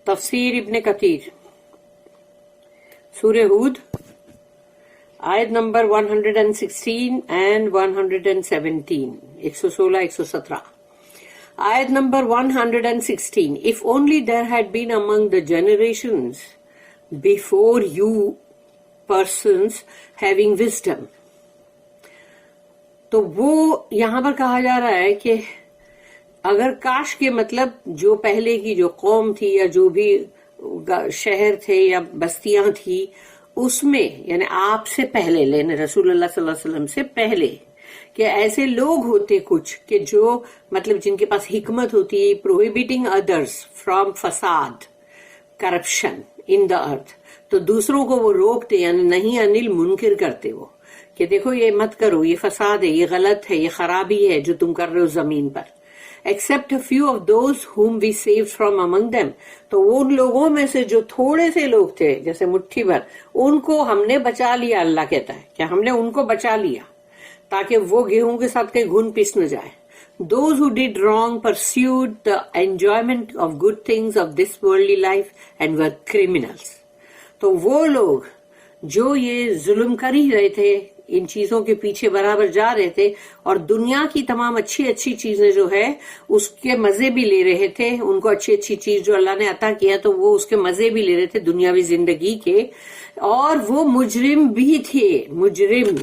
تفسیر ابن کثیر سورہ ہود آیت number 116 and 117 116 117. Ayat number 116. If only there had been among the generations before you persons having wisdom. تو وہ یہاں پر کہا جا رہا ہے کہ اگر کاش کے مطلب جو پہلے کی جو قوم تھی یا جو بھی شہر تھے یا بستیاں تھی اس میں یعنی آپ سے پہلے لینے رسول اللہ صلی اللہ علیہ وسلم سے پہلے کہ ایسے لوگ ہوتے کچھ کہ جو مطلب جن کے پاس حکمت ہوتی ہے پروہیبٹنگ ادرس فرام فساد کرپشن ان دا ارتھ تو دوسروں کو وہ روکتے یعنی نہیں انل منکر کرتے وہ کہ دیکھو یہ مت کرو یہ فساد ہے یہ غلط ہے یہ خرابی ہے جو تم کر رہے ہو زمین پر except a few of those whom we saved from among them تو ان لوگوں میں سے جو تھوڑے سے لوگ تھے جیسے مٹھی بھر ان کو ہم نے بچا لیا اللہ کہتا ہے کہ ہم نے ان کو بچا لیا تاکہ وہ گیہوں کے ساتھ کہیں گھن پس نہ جائے those who did wrong pursued the enjoyment of good things of this worldly life and were criminals تو وہ لوگ جو یہ ظلم کر ہی رہے تھے ان چیزوں کے پیچھے برابر جا رہے تھے اور دنیا کی تمام اچھی اچھی چیزیں جو ہے اس کے مزے بھی لے رہے تھے ان کو اچھی اچھی چیز جو اللہ نے عطا کیا تو وہ اس کے مزے بھی لے رہے تھے دنیاوی زندگی کے اور وہ مجرم بھی تھے مجرم.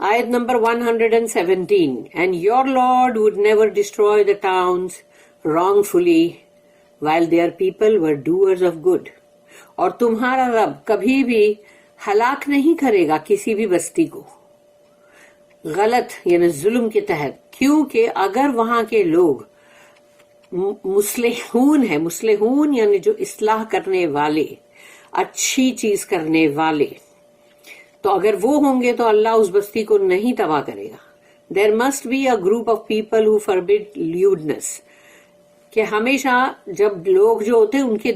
آیت number 117 And your Lord would never destroy the towns wrongfully while their people were doers of good اور تمہارا رب کبھی بھی ہلاک نہیں کرے گا کسی بھی بستی کو غلط یعنی ظلم کے تحت کیونکہ اگر وہاں کے لوگ مصلحون ہیں مصلحون یعنی جو اصلاح کرنے والے اچھی چیز کرنے والے تو اگر وہ ہوں گے تو اللہ اس بستی کو نہیں تباہ کرے گا. There must be a group of people who forbid lewdness کہ ہمیشہ جب لوگ جو ہوتے ہیں ان کے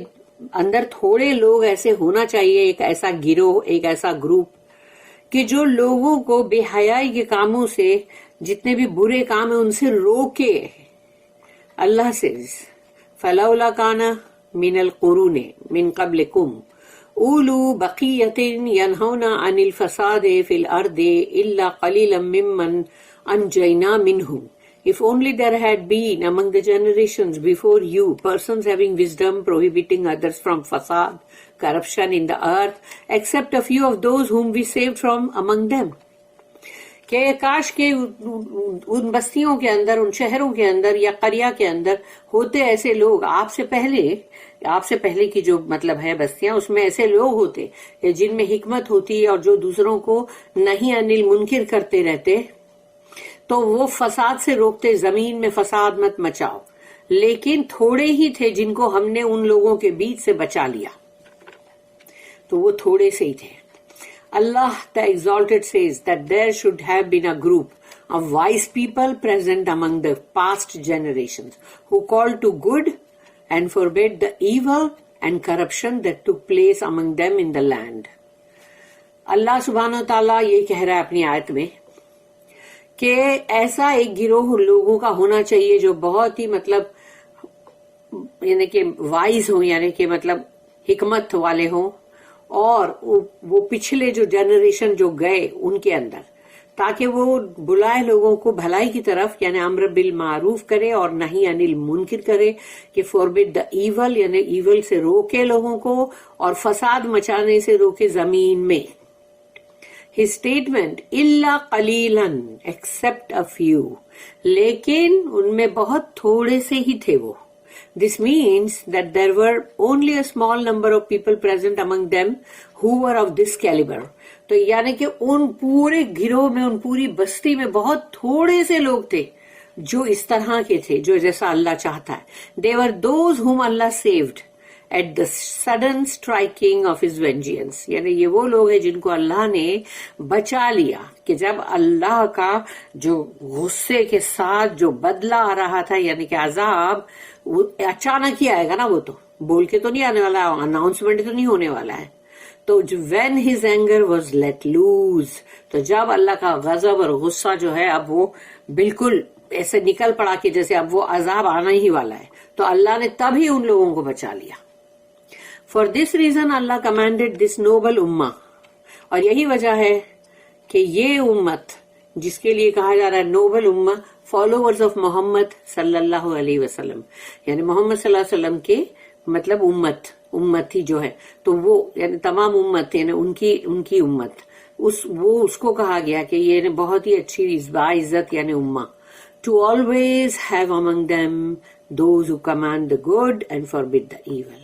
اندر تھوڑے لوگ ایسے ہونا چاہیے ایک ایسا گروہ ایک ایسا گروپ کہ جو لوگوں کو بے حیائی کے کاموں سے جتنے بھی برے کام ہیں ان سے روکے. اللہ سے فلولا کان من القرون من قبلکم اولو بقیۃ ینہون عن الفساد فی الارض الا قلیلا ممن انجینا منہم. If only there had been among the generations before you persons having wisdom prohibiting others from fasad, corruption in the earth, except a few of those whom we saved from among them. کہ کاش کے ان بستیوں کے اندر ان شہروں کے اندر یا قریہ کے اندر ہوتے ایسے لوگ آپ سے پہلے کی جو مطلب ہے بستیاں اس میں ایسے لوگ ہوتے جن میں حکمت ہوتی اور جو دوسروں کو نہیں انل منکر کرتے رہتے تو وہ فساد سے روکتے زمین میں فساد مت مچاؤ لیکن تھوڑے ہی تھے جن کو ہم نے ان لوگوں کے بیچ سے بچا لیا تو وہ تھوڑے سے ہی تھے. اللہ the exalted says that there should have been a group of wise people present among the past generations who called to good and forbade the evil and corruption that took place among them in the land. اللہ سبحانہ وتعالیٰ یہ کہہ رہا ہے اپنی آیت میں کہ ایسا ایک گروہ لوگوں کا ہونا چاہیے جو بہت ہی مطلب یعنی کہ وائز ہوں یعنی کہ مطلب حکمت والے ہوں اور وہ پچھلے جو جنریشن جو گئے ان کے اندر تاکہ وہ بلائے لوگوں کو بھلائی کی طرف یعنی امر بالمعروف کرے اور نہیں انل منکر کرے کہ فوربڈ دا ایول یعنی ایول سے روکے لوگوں کو اور فساد مچانے سے روکے زمین میں. His statement الا قلیلا except a few لیکن ان میں بہت تھوڑے سے ہی تھے وہ. This means that there were only a small number of people present among them who were of this caliber. تو یعنی کہ ان پورے گروہ میں ان پوری بستی میں بہت تھوڑے سے لوگ تھے جو اس طرح کے تھے جو جیسا اللہ چاہتا ہے. They were those whom Allah saved at the sudden striking of his vengeance. یعنی یہ وہ لوگ ہیں جن کو اللہ نے بچا لیا کہ جب اللہ کا جو غصے کے ساتھ جو بدلہ آ رہا تھا یعنی کہ عذاب وہ اچانک ہی آئے گا نا وہ تو بول کے تو نہیں آنے والا اناؤنسمنٹ تو نہیں ہونے والا ہے. تو when his anger was let loose تو جب اللہ کا غضب اور غصہ جو ہے اب وہ بالکل ایسے نکل پڑا کہ جیسے اب وہ عذاب آنا ہی والا ہے تو اللہ نے تبھی ان لوگوں کو بچا لیا. For this reason Allah commanded this Nobel امہ. اور یہی وجہ ہے کہ یہ امت جس کے لیے کہا جا رہا ہے نوبل امہ، فالوورز آف محمد صلی اللہ علیہ وسلم، یعنی محمد صلی اللہ علیہ وسلم کے مطلب امت ہی جو ہے، تو وہ یعنی تمام امت یعنی ان کی امت، اس کو کہا گیا کہ یہ بہت ہی اچھی باعزت یعنی امہ. To always have among them those who command the good and forbid the evil.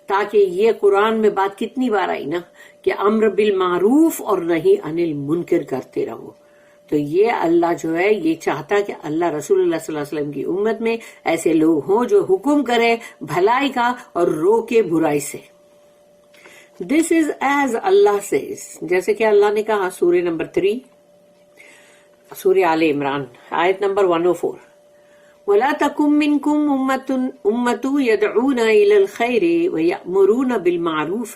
تاکہ یہ قرآن میں بات کتنی بار آئی نا کہ امر بالمعروف اور نہیں انل منکر کرتے رہو. تو یہ اللہ جو ہے یہ چاہتا کہ اللہ رسول اللہ صلی اللہ علیہ وسلم کی امت میں ایسے لوگ ہوں جو حکم کرے بھلائی کا اور روکے برائی سے. دس از ایز اللہ سیز، جیسے کہ اللہ نے کہا سورہ نمبر 3 سورہ آل عمران آیت نمبر 104، وَلَا تَكُن مِّنكُمْ أُمَّةٌ يَدْعُونَ إِلَى الْخَيْرِ وَيَأْمُرُونَ بِالْمَعْرُوفِ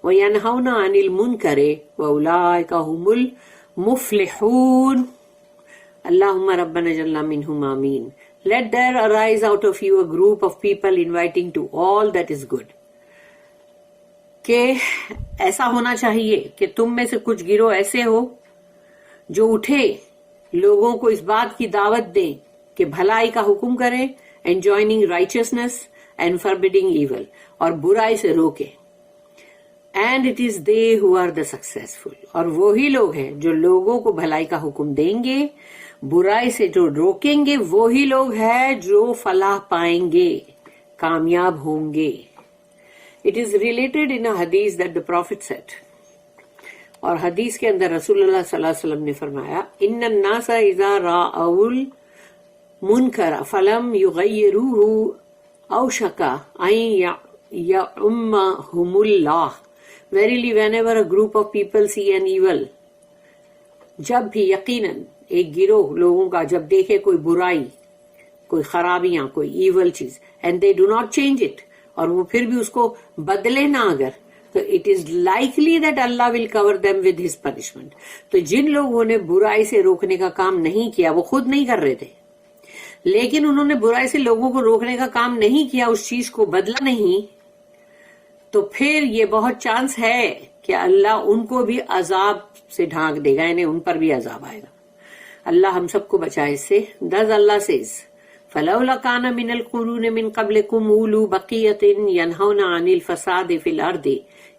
وَيَنْهَوْنَ عَنِ الْمُنكَرِ وَأُولَٰئِكَ هُمُ الْمُفْلِحُونَ. اللهم ربنا جل منهم آمین. Let there arise out of you a group of people inviting to all that is good. کہ ایسا ہونا چاہیے کہ تم میں سے کچھ گروہ ایسے ہو جو اٹھے لوگوں کو اس بات کی دعوت دیں کہ بھلائی کا حکم کرے، enjoining righteousness and forbidding evil، اور برائی سے روکے. And it is they who are the successful. اور وہی لوگ ہیں جو لوگوں کو بھلائی کا حکم دیں گے، برائی سے جو روکیں گے، وہی لوگ ہیں جو فلاح پائیں گے، کامیاب ہوں گے. It is related in a hadith that the Prophet said. اور حدیث کے اندر رسول اللہ صلی اللہ علیہ وسلم نے فرمایا، ان الناس اذا رأوا المنکر فلم یغیروه اوشک ان یعمهم اللہ. Verily whenever a group of people see an evil، جب بھی یقیناً ایک گروہ لوگوں کا جب دیکھے کوئی برائی، کوئی خرابیاں، کوئی ایول چیز، and they do not change it، اور وہ پھر بھی اس کو بدلے نہ اگر، تو it is likely that Allah will cover them with his punishment. تو جن لوگوں نے برائی سے روکنے کا کام نہیں کیا، وہ خود نہیں کر رہے تھے لیکن انہوں نے برائی سے لوگوں کو روکنے کا کام نہیں کیا، اس چیز کو بدلا نہیں، تو پھر یہ بہت چانس ہے کہ اللہ ان کو بھی عذاب سے ڈھانک دے گا، یعنی ان پر بھی عذاب آئے گا. اللہ ہم سب کو بچائے اس سے. دس اللہ سیز فلولا کان من القرون من قبلکم اولو بقیۃ ینہون عن الفساد فی الارض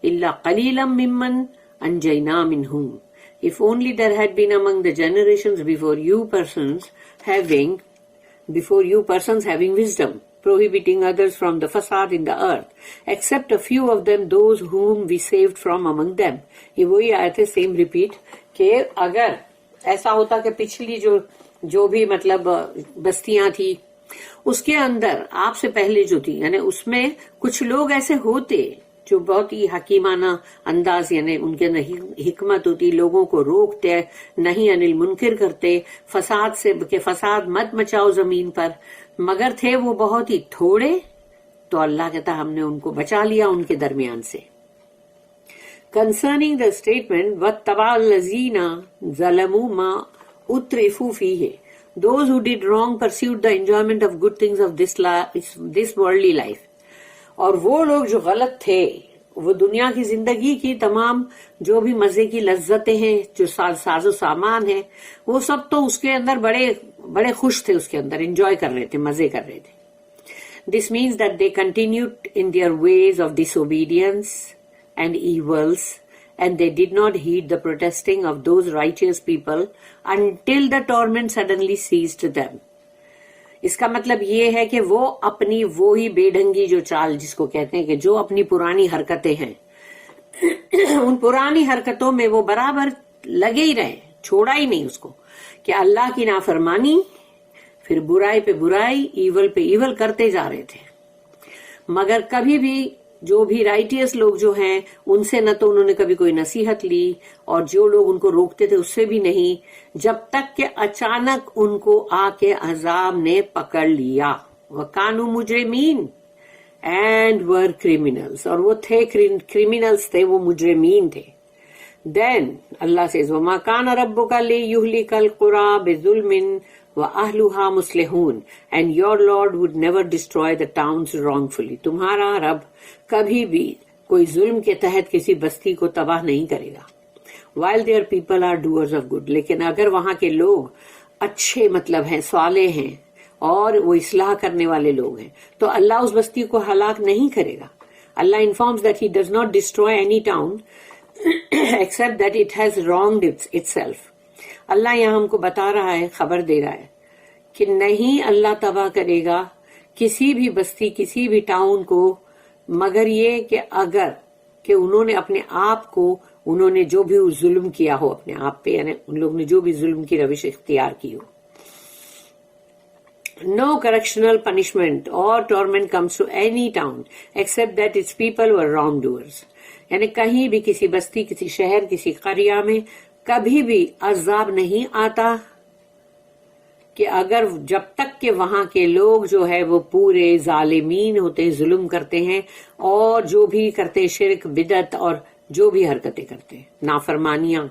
الا قلیلا ممن انجینا منہم. If only there had been among the generations before you persons having wisdom, prohibiting others from the fasad in the earth, except a few of them, those whom we saved from among them. یہ وہی آیت ہے same repeat کہ اگر ایسا ہوتا کہ پچھلی جو بھی مطلب بستیاں تھی اس کے اندر آپ سے پہلے جو تھی، یعنی اس میں کچھ لوگ ایسے ہوتے جو بہت ہی حکیمانہ انداز، یعنی ان کے اندر حکمت ہوتی، لوگوں کو روکتے، نہیں انل منکر کرتے، فساد سے کہ فساد مت مچاؤ زمین پر، مگر تھے وہ بہت ہی تھوڑے. تو اللہ کہتا ہم نے ان کو بچا لیا ان کے درمیان سے. Concerning the statement وَاتَّبَعَ الَّذِينَ ظَلَمُوا مَا أُتْرِفُوا فِيهِ، those who did wrong pursued the enjoyment of good things of this worldly life. اور وہ لوگ جو غلط تھے وہ دنیا کی زندگی کی تمام جو بھی مزے کی لذتیں ہیں، جو ساز و سامان ہیں، وہ سب تو اس کے اندر بڑے خوش تھے، اس کے اندر انجوائے کر رہے تھے، مزے کر رہے تھے. This means that they continued in their ways of disobedience and evils, and they did not heed the protesting of those righteous people until the torment suddenly seized them. اس کا مطلب یہ ہے کہ وہ اپنی وہی بے ڈھنگی جو چال جس کو کہتے ہیں کہ جو اپنی پرانی حرکتیں ہیں ان پرانی حرکتوں میں وہ برابر لگے ہی رہے، چھوڑا ہی نہیں اس کو، کہ اللہ کی نافرمانی، پھر برائی پہ برائی، ایول پہ ایول کرتے جا رہے تھے. مگر کبھی بھی جو بھی رائٹیس لوگ جو ہیں ان سے نہ تو انہوں نے کبھی کوئی نصیحت لی، اور جو لوگ ان کو روکتے تھے اس سے بھی نہیں، جب تک کہ اچانک ان کو آ کے عذاب نے پکڑ لیا. وَكَانُوا مُجْرِمِينَ and were criminals، اور وہ تھے criminals تھے، وہ مجرمین تھے. Then Allah says وَمَا كَانَ رَبُّكَ لِيُهْلِكَ الْقُرَى بِظُلْمٍ وَأَهْلُهَا مُصْلِحُونَ and your Lord would never destroy the towns wrongfully. تمہارا رب کبھی بھی کوئی ظلم کے تحت کسی بستی کو تباہ نہیں کرے گا. While their people are doers of good. لیکن اگر وہاں کے لوگ اچھے مطلب ہیں، صالح ہیں اور وہ اصلاح کرنے والے لوگ ہیں تو اللہ اس بستی کو ہلاک نہیں کرے گا. Allah informs that he does not destroy any town except that it has wronged itself. اللہ یہاں ہم کو بتا رہا ہے، خبر دے رہا ہے کہ نہیں اللہ تباہ کرے گا کسی بھی بستی، کسی بھی ٹاؤن کو، مگر یہ کہ اگر کہ انہوں نے اپنے آپ کو، انہوں نے جو بھی ظلم کیا ہو اپنے آپ پہ، یعنی ان لوگوں نے جو بھی ظلم کی روش اختیار کی ہو. No correctional punishment or torment comes to any town except that its people were wrongdoers. یعنی کہیں بھی کسی بستی، کسی شہر، کسی قریہ میں کبھی بھی عذاب نہیں آتا کہ اگر جب تک کہ وہاں کے لوگ جو ہے وہ پورے ظالمین ہوتے ہیں، ظلم کرتے ہیں اور جو بھی کرتے شرک، بدعت اور جو بھی حرکتیں کرتے ہیں، نافرمانیاں.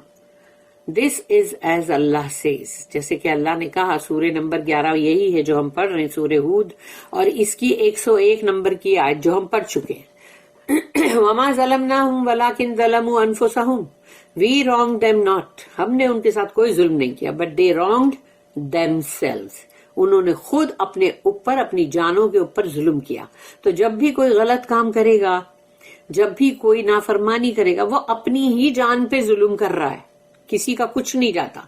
دس از ایز اللہ سیز، جیسے کہ اللہ نے کہا. سورہ نمبر 11 یہی ہے جو ہم پڑھ رہے ہیں، سورہ ہود، اور اس کی 101 نمبر کی آیت جو ہم پڑھ چکے ہیں. وَمَا ظَلَمْنَاهُمْ وَلَكِنْ ظَلَمُوا أَنفُسَهُمْ We wronged them not. ہم نے ان کے ساتھ کوئی ظلم نہیں کیا. But they wronged themselves. انہوں نے خود اپنے اوپر، اپنی جانوں کے اوپر ظلم کیا. تو جب بھی کوئی غلط کام کرے گا، جب بھی کوئی نافرمانی کرے گا، وہ اپنی ہی جان پہ ظلم کر رہا ہے، کسی کا کچھ نہیں جاتا.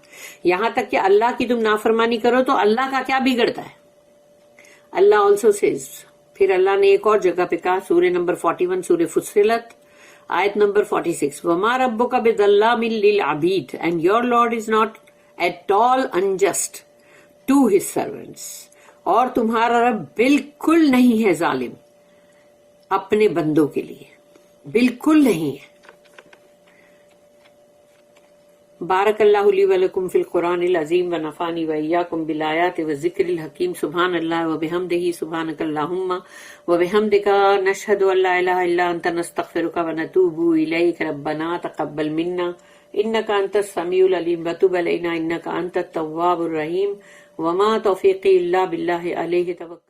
یہاں تک کہ اللہ کی تم نافرمانی کرو تو اللہ کا کیا بگڑتا ہے. اللہ آلسو سیز، پھر اللہ نے ایک اور جگہ پہ کہا، سورہ نمبر 41 سورہ فصلت آیت نمبر 46 وَمَا رَبُّكَ بِظَلَّامٍ لِّلْعَبِيدِ and your Lord is not at all unjust to his servants. اور تمہارا رب بالکل نہیں ہے ظالم اپنے بندوں کے لیے، بالکل نہیں ہے. بارک اللہ لی ولکم فی القرآن العظیم ونفعنی وإیاکم بالآیات والذکر الحکیم. سبحان اللہ وبحمدہ، سبحانک اللہم وبحمدک، نشہد ان لا الہ الا انت، نستغفرک ونتوب الیک. ربنا تقبل منا انک انت السمیع العلیم وتب علینا انک انت التواب الرحیم. وما توفیقی الا باللہ علیہ توکلت.